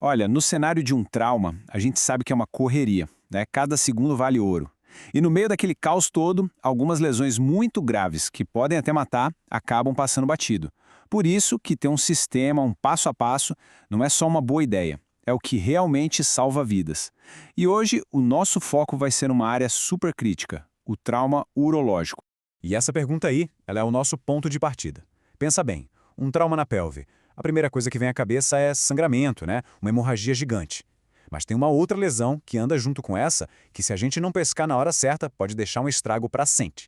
Olha, no cenário de um trauma, a gente sabe que é uma correria, né? Cada segundo vale ouro. E no meio daquele caos todo, algumas lesões muito graves, que podem até matar, acabam passando batido. Por isso que ter um sistema, um passo a passo, não é só uma boa ideia, é o que realmente salva vidas. E hoje, o nosso foco vai ser uma área super crítica, o trauma urológico. E essa pergunta aí, ela é o nosso ponto de partida. Pensa bem, um trauma na pelve. A primeira coisa que vem à cabeça é sangramento, né? Uma hemorragia gigante. Mas tem uma outra lesão que anda junto com essa, que se a gente não pescar na hora certa, pode deixar um estrago para sempre.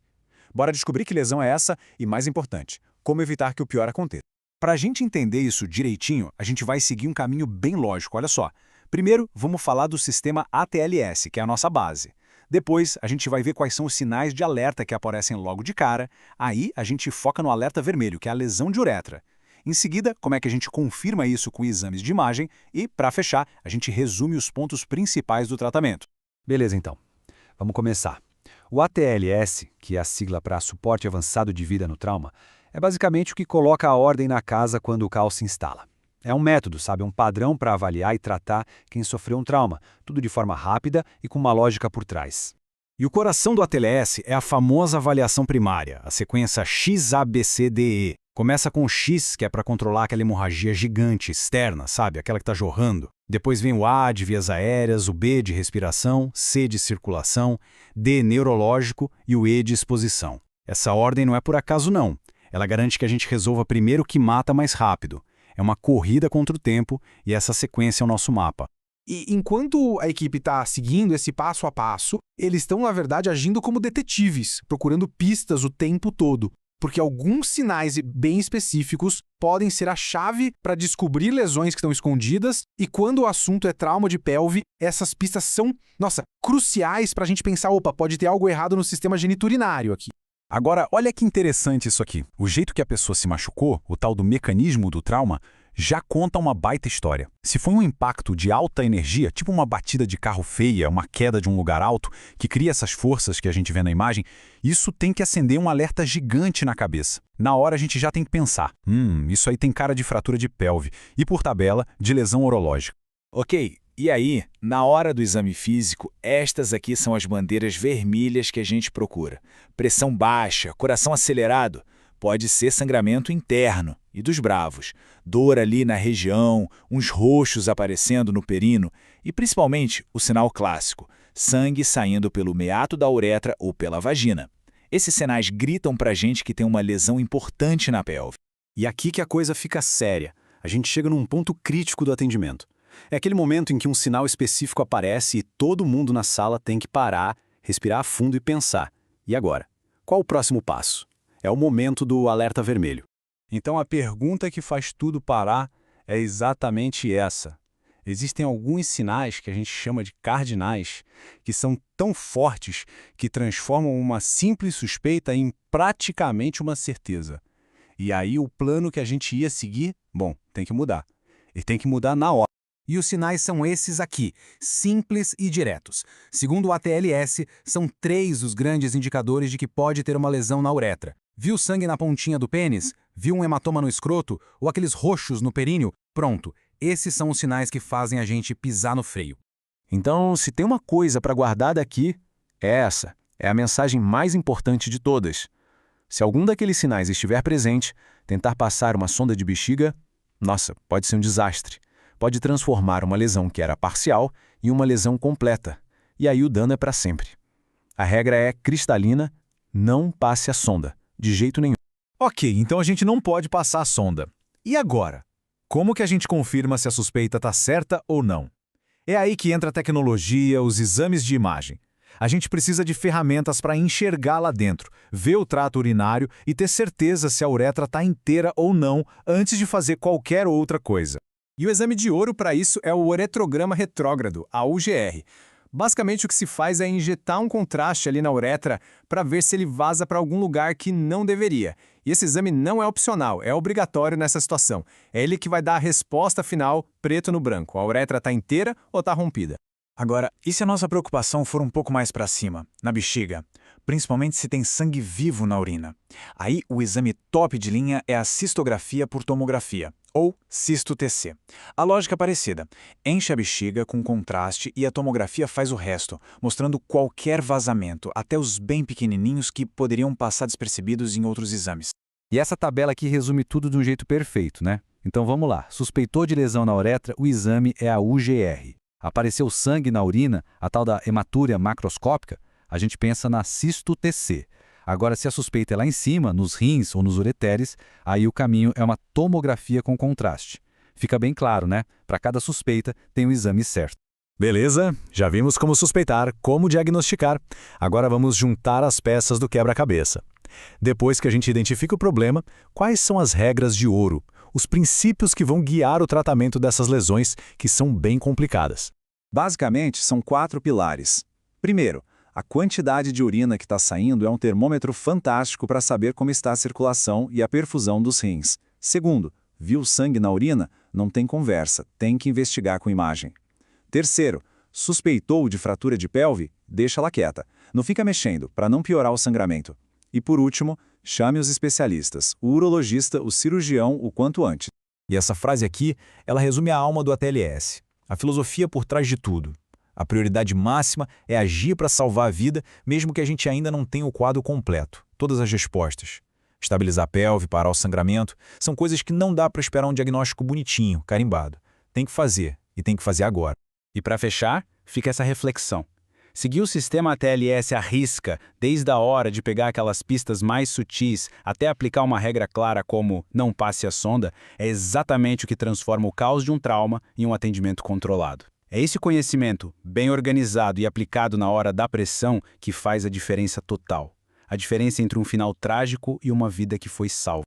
Bora descobrir que lesão é essa e, mais importante, como evitar que o pior aconteça. Para a gente entender isso direitinho, a gente vai seguir um caminho bem lógico, olha só. Primeiro, vamos falar do sistema ATLS, que é a nossa base. Depois, a gente vai ver quais são os sinais de alerta que aparecem logo de cara. Aí, a gente foca no alerta vermelho, que é a lesão de uretra. Em seguida, como é que a gente confirma isso com exames de imagem e, para fechar, a gente resume os pontos principais do tratamento. Beleza, então. Vamos começar. O ATLS, que é a sigla para Suporte Avançado de Vida no Trauma, é basicamente o que coloca a ordem na casa quando o caos se instala. É um método, sabe, um padrão para avaliar e tratar quem sofreu um trauma, tudo de forma rápida e com uma lógica por trás. E o coração do ATLS é a famosa avaliação primária, a sequência XABCDE. Começa com o X, que é para controlar aquela hemorragia gigante, externa, sabe? Aquela que está jorrando. Depois vem o A de vias aéreas, o B de respiração, C de circulação, D neurológico e o E de exposição. Essa ordem não é por acaso não. Ela garante que a gente resolva primeiro o que mata mais rápido. É uma corrida contra o tempo e essa sequência é o nosso mapa. E enquanto a equipe está seguindo esse passo a passo, eles estão, na verdade, agindo como detetives, procurando pistas o tempo todo. Porque alguns sinais bem específicos podem ser a chave para descobrir lesões que estão escondidas, e quando o assunto é trauma de pelve, essas pistas são, cruciais para a gente pensar, opa, pode ter algo errado no sistema geniturinário aqui. Agora, olha que interessante isso aqui. O jeito que a pessoa se machucou, o tal do mecanismo do trauma, já conta uma baita história. Se foi um impacto de alta energia, tipo uma batida de carro feia, uma queda de um lugar alto, que cria essas forças que a gente vê na imagem, isso tem que acender um alerta gigante na cabeça. Na hora a gente já tem que pensar, isso aí tem cara de fratura de pelve e, por tabela, de lesão urológica. Ok, e aí, na hora do exame físico, estas aqui são as bandeiras vermelhas que a gente procura. Pressão baixa, coração acelerado. Pode ser sangramento interno e dos bravos, dor ali na região, uns roxos aparecendo no perino e, principalmente, o sinal clássico, sangue saindo pelo meato da uretra ou pela vagina. Esses sinais gritam pra gente que tem uma lesão importante na pelve. E aqui que a coisa fica séria. A gente chega num ponto crítico do atendimento. É aquele momento em que um sinal específico aparece e todo mundo na sala tem que parar, respirar fundo e pensar. E agora? Qual o próximo passo? É o momento do alerta vermelho. Então a pergunta que faz tudo parar é exatamente essa. Existem alguns sinais que a gente chama de cardinais, que são tão fortes que transformam uma simples suspeita em praticamente uma certeza. E aí o plano que a gente ia seguir, tem que mudar. E tem que mudar na hora. E os sinais são esses aqui, simples e diretos. Segundo o ATLS, são 3 os grandes indicadores de que pode ter uma lesão na uretra. Viu sangue na pontinha do pênis? Viu um hematoma no escroto? Ou aqueles roxos no períneo? Pronto, esses são os sinais que fazem a gente pisar no freio. Então, se tem uma coisa para guardar daqui, é essa. É a mensagem mais importante de todas. Se algum daqueles sinais estiver presente, tentar passar uma sonda de bexiga, pode ser um desastre. Pode transformar uma lesão que era parcial em uma lesão completa. E aí o dano é para sempre. A regra é cristalina, não passe a sonda, de jeito nenhum. Ok, então a gente não pode passar a sonda. E agora? Como que a gente confirma se a suspeita está certa ou não? É aí que entra a tecnologia, os exames de imagem. A gente precisa de ferramentas para enxergar lá dentro, ver o trato urinário e ter certeza se a uretra está inteira ou não antes de fazer qualquer outra coisa. E o exame de ouro para isso é o uretrograma retrógrado, a UGR. Basicamente o que se faz é injetar um contraste ali na uretra para ver se ele vaza para algum lugar que não deveria. E esse exame não é opcional, é obrigatório nessa situação. É ele que vai dar a resposta final preto no branco. A uretra está inteira ou está rompida? Agora, e se a nossa preocupação for um pouco mais para cima, na bexiga? Principalmente se tem sangue vivo na urina. Aí o exame top de linha é a cistografia por tomografia, ou cisto TC. A lógica é parecida. Enche a bexiga com contraste e a tomografia faz o resto, mostrando qualquer vazamento, até os bem pequenininhos que poderiam passar despercebidos em outros exames. E essa tabela aqui resume tudo de um jeito perfeito, né? Então vamos lá. Suspeitou de lesão na uretra, o exame é a UGR. Apareceu sangue na urina, a tal da hematúria macroscópica, a gente pensa na cisto TC. Agora, se a suspeita é lá em cima, nos rins ou nos ureteres, aí o caminho é uma tomografia com contraste. Fica bem claro, né? Para cada suspeita, tem o exame certo. Beleza, já vimos como suspeitar, como diagnosticar. Agora vamos juntar as peças do quebra-cabeça. Depois que a gente identifica o problema, quais são as regras de ouro, os princípios que vão guiar o tratamento dessas lesões que são bem complicadas? Basicamente, são 4 pilares. Primeiro, a quantidade de urina que está saindo é um termômetro fantástico para saber como está a circulação e a perfusão dos rins. Segundo, viu sangue na urina? Não tem conversa, tem que investigar com imagem. Terceiro, suspeitou de fratura de pelve? Deixa ela quieta. Não fica mexendo, para não piorar o sangramento. E por último, chame os especialistas, o urologista, o cirurgião, o quanto antes. E essa frase aqui, ela resume a alma do ATLS, a filosofia por trás de tudo. A prioridade máxima é agir para salvar a vida, mesmo que a gente ainda não tenha o quadro completo, todas as respostas. Estabilizar a pelve, parar o sangramento, são coisas que não dá para esperar um diagnóstico bonitinho, carimbado. Tem que fazer, e tem que fazer agora. E para fechar, fica essa reflexão. Seguir o sistema ATLS à risca, desde a hora de pegar aquelas pistas mais sutis até aplicar uma regra clara como não passe a sonda, é exatamente o que transforma o caos de um trauma em um atendimento controlado. É esse conhecimento, bem organizado e aplicado na hora da pressão, que faz a diferença total. A diferença entre um final trágico e uma vida que foi salva.